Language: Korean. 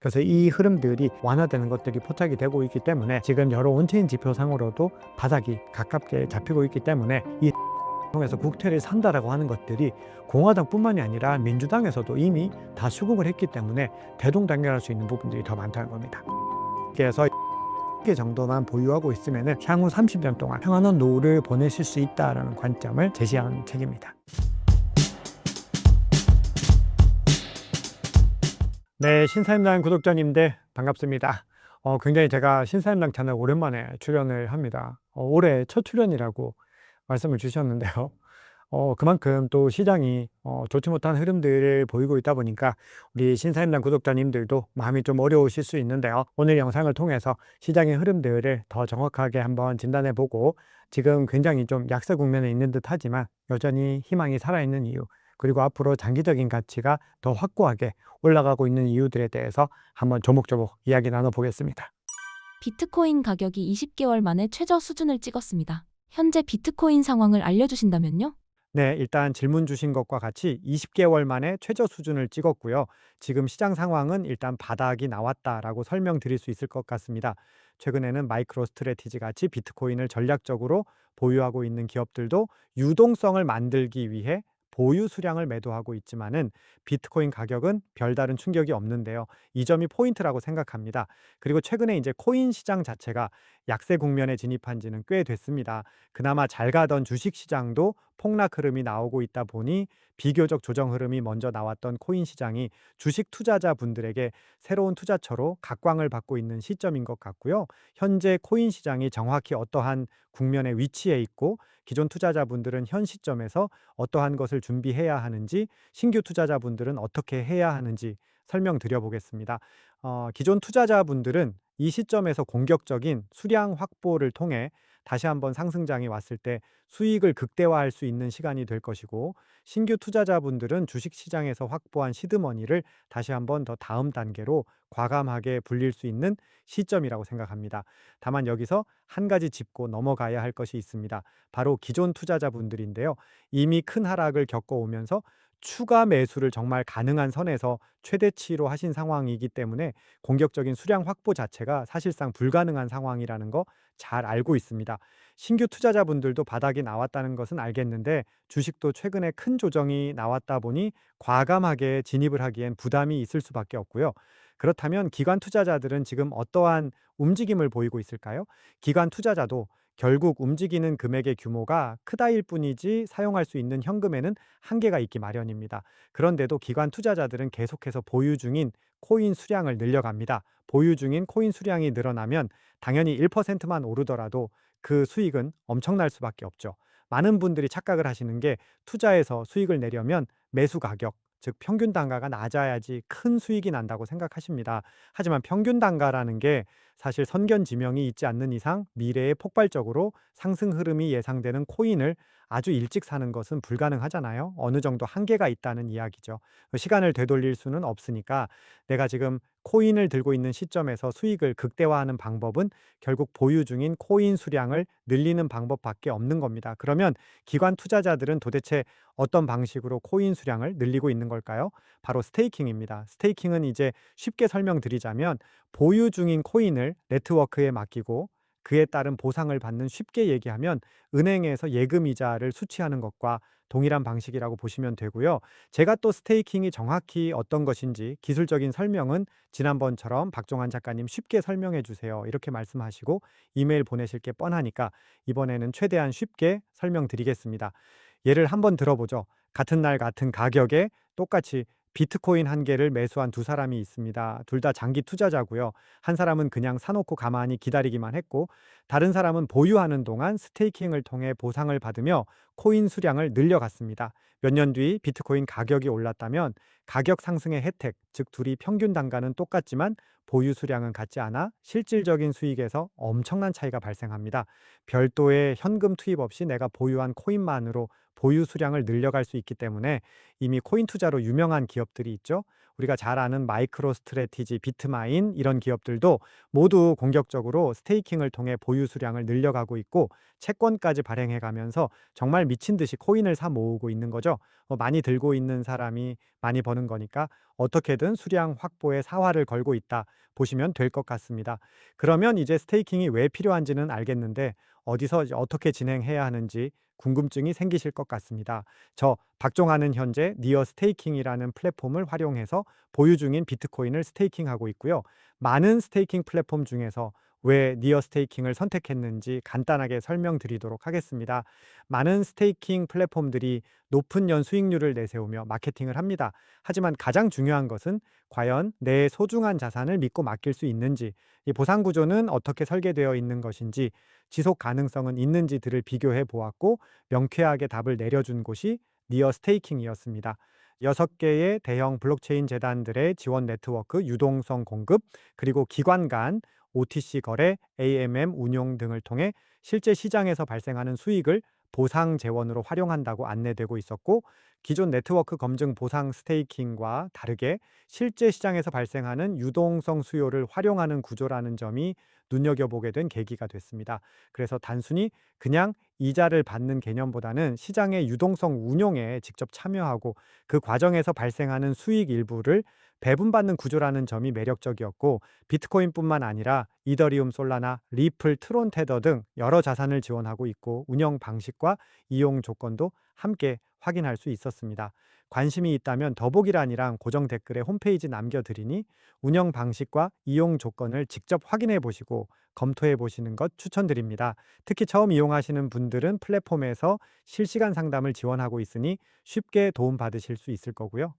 그래서 이 흐름들이 완화되는 것들이 포착이 되고 있기 때문에 지금 여러 온체인 지표상으로도 바닥이 가깝게 잡히고 있기 때문에 이 통해서 국채를 산다라고 하는 것들이 공화당뿐만이 아니라 민주당에서도 이미 다 수긍을 했기 때문에 대동단결할 수 있는 부분들이 더 많다는 겁니다. 그래서 개 정도만 보유하고 있으면 향후 30년 동안 평안한 노후를 보내실 수 있다는 관점을 제시한 책입니다. 네, 신사임당 구독자님들 반갑습니다. 굉장히 제가 신사임당 채널 오랜만에 출연을 합니다. 올해 첫 출연이라고 말씀을 주셨는데요. 그만큼 또 시장이 좋지 못한 흐름들을 보이고 있다 보니까 우리 신사임당 구독자님들도 마음이 좀 어려우실 수 있는데요. 오늘 영상을 통해서 시장의 흐름들을 더 정확하게 한번 진단해 보고 지금 굉장히 좀 약세 국면에 있는 듯 하지만 여전히 희망이 살아있는 이유, 그리고 앞으로 장기적인 가치가 더 확고하게 올라가고 있는 이유들에 대해서 한번 조목조목 이야기 나눠보겠습니다. 비트코인 가격이 20개월 만에 최저 수준을 찍었습니다. 현재 비트코인 상황을 알려주신다면요? 네, 일단 질문 주신 것과 같이 20개월 만에 최저 수준을 찍었고요. 지금 시장 상황은 일단 바닥이 나왔다라고 설명드릴 수 있을 것 같습니다. 최근에는 마이크로 스트래티지 같이 비트코인을 전략적으로 보유하고 있는 기업들도 유동성을 만들기 위해 보유 수량을 매도하고 있지만은 비트코인 가격은 별다른 충격이 없는데요. 이 점이 포인트라고 생각합니다. 그리고 최근에 이제 코인 시장 자체가 약세 국면에 진입한 지는 꽤 됐습니다. 그나마 잘 가던 주식 시장도 폭락 흐름이 나오고 있다 보니 비교적 조정 흐름이 먼저 나왔던 코인 시장이 주식 투자자분들에게 새로운 투자처로 각광을 받고 있는 시점인 것 같고요. 현재 코인 시장이 정확히 어떠한 국면에 위치해 있고 기존 투자자분들은 현 시점에서 어떠한 것을 준비해야 하는지, 신규 투자자분들은 어떻게 해야 하는지 설명드려 보겠습니다. 기존 투자자분들은 이 시점에서 공격적인 수량 확보를 통해 다시 한번 상승장이 왔을 때 수익을 극대화할 수 있는 시간이 될 것이고, 신규 투자자분들은 주식시장에서 확보한 시드머니를 다시 한번 더 다음 단계로 과감하게 불릴 수 있는 시점이라고 생각합니다. 다만 여기서 한 가지 짚고 넘어가야 할 것이 있습니다. 바로 기존 투자자분들인데요. 이미 큰 하락을 겪어오면서 추가 매수를 정말 가능한 선에서 최대치로 하신 상황이기 때문에 공격적인 수량 확보 자체가 사실상 불가능한 상황이라는 거 잘 알고 있습니다. 신규 투자자분들도 바닥이 나왔다는 것은 알겠는데 주식도 최근에 큰 조정이 나왔다 보니 과감하게 진입을 하기엔 부담이 있을 수밖에 없고요. 그렇다면 기관 투자자들은 지금 어떠한 움직임을 보이고 있을까요? 기관 투자자도 결국 움직이는 금액의 규모가 크다일 뿐이지 사용할 수 있는 현금에는 한계가 있기 마련입니다. 그런데도 기관 투자자들은 계속해서 보유 중인 코인 수량을 늘려갑니다. 보유 중인 코인 수량이 늘어나면 당연히 1%만 오르더라도 그 수익은 엄청날 수밖에 없죠. 많은 분들이 착각을 하시는 게 투자해서 수익을 내려면 매수 가격, 즉 평균 단가가 낮아야지 큰 수익이 난다고 생각하십니다. 하지만 평균 단가라는 게 사실 선견지명이 있지 않는 이상 미래에 폭발적으로 상승 흐름이 예상되는 코인을 아주 일찍 사는 것은 불가능하잖아요. 어느 정도 한계가 있다는 이야기죠. 시간을 되돌릴 수는 없으니까 내가 지금 코인을 들고 있는 시점에서 수익을 극대화하는 방법은 결국 보유 중인 코인 수량을 늘리는 방법밖에 없는 겁니다. 그러면 기관 투자자들은 도대체 어떤 방식으로 코인 수량을 늘리고 있는 걸까요? 바로 스테이킹입니다. 스테이킹은 이제 쉽게 설명드리자면 보유 중인 코인을 네트워크에 맡기고 그에 따른 보상을 받는, 쉽게 얘기하면 은행에서 예금 이자를 수취하는 것과 동일한 방식이라고 보시면 되고요. 제가 또 스테이킹이 정확히 어떤 것인지 기술적인 설명은 지난번처럼 박종환 작가님 쉽게 설명해 주세요, 이렇게 말씀하시고 이메일 보내실 게 뻔하니까 이번에는 최대한 쉽게 설명드리겠습니다. 예를 한번 들어보죠. 같은 날 같은 가격에 똑같이 비트코인 한 개를 매수한 두 사람이 있습니다. 둘 다 장기 투자자고요. 한 사람은 그냥 사놓고 가만히 기다리기만 했고, 다른 사람은 보유하는 동안 스테이킹을 통해 보상을 받으며 코인 수량을 늘려갔습니다. 몇 년 뒤 비트코인 가격이 올랐다면 가격 상승의 혜택, 즉 둘이 평균 단가는 똑같지만 보유 수량은 같지 않아 실질적인 수익에서 엄청난 차이가 발생합니다. 별도의 현금 투입 없이 내가 보유한 코인만으로 보유 수량을 늘려갈 수 있기 때문에 이미 코인 투자로 유명한 기업들이 있죠. 우리가 잘 아는 마이크로 스트래티지, 비트마인 이런 기업들도 모두 공격적으로 스테이킹을 통해 보유 수량을 늘려가고 있고 채권까지 발행해 가면서 정말 미친 듯이 코인을 사 모으고 있는 거죠. 많이 들고 있는 사람이 많이 버는 거니까 어떻게든 수량 확보에 사활을 걸고 있다 보시면 될 것 같습니다. 그러면 이제 스테이킹이 왜 필요한지는 알겠는데 어디서 이제 어떻게 진행해야 하는지 궁금증이 생기실 것 같습니다. 저 박종환은 현재 니어 스테이킹이라는 플랫폼을 활용해서 보유 중인 비트코인을 스테이킹하고 있고요. 많은 스테이킹 플랫폼 중에서 왜 니어 스테이킹을 선택했는지 간단하게 설명드리도록 하겠습니다. 많은 스테이킹 플랫폼들이 높은 연 수익률을 내세우며 마케팅을 합니다. 하지만 가장 중요한 것은 과연 내 소중한 자산을 믿고 맡길 수 있는지, 이 보상 구조는 어떻게 설계되어 있는 것인지, 지속 가능성은 있는지들을 비교해 보았고 명쾌하게 답을 내려준 곳이 니어 스테이킹이었습니다. 6개의 대형 블록체인 재단들의 지원 네트워크, 유동성 공급, 그리고 기관 간 OTC 거래, AMM 운용 등을 통해 실제 시장에서 발생하는 수익을 보상 재원으로 활용한다고 안내되고 있었고, 기존 네트워크 검증 보상 스테이킹과 다르게 실제 시장에서 발생하는 유동성 수요를 활용하는 구조라는 점이 눈여겨보게 된 계기가 됐습니다. 그래서 단순히 그냥 이자를 받는 개념보다는 시장의 유동성 운용에 직접 참여하고 그 과정에서 발생하는 수익 일부를 배분받는 구조라는 점이 매력적이었고, 비트코인뿐만 아니라 이더리움, 솔라나, 리플, 트론 테더 등 여러 자산을 지원하고 있고 운영 방식과 이용 조건도 함께 확인할 수 있었습니다. 관심이 있다면 더보기란이랑 고정 댓글에 홈페이지 남겨드리니 운영 방식과 이용 조건을 직접 확인해 보시고 검토해 보시는 것 추천드립니다. 특히 처음 이용하시는 분들은 플랫폼에서 실시간 상담을 지원하고 있으니 쉽게 도움받으실 수 있을 거고요.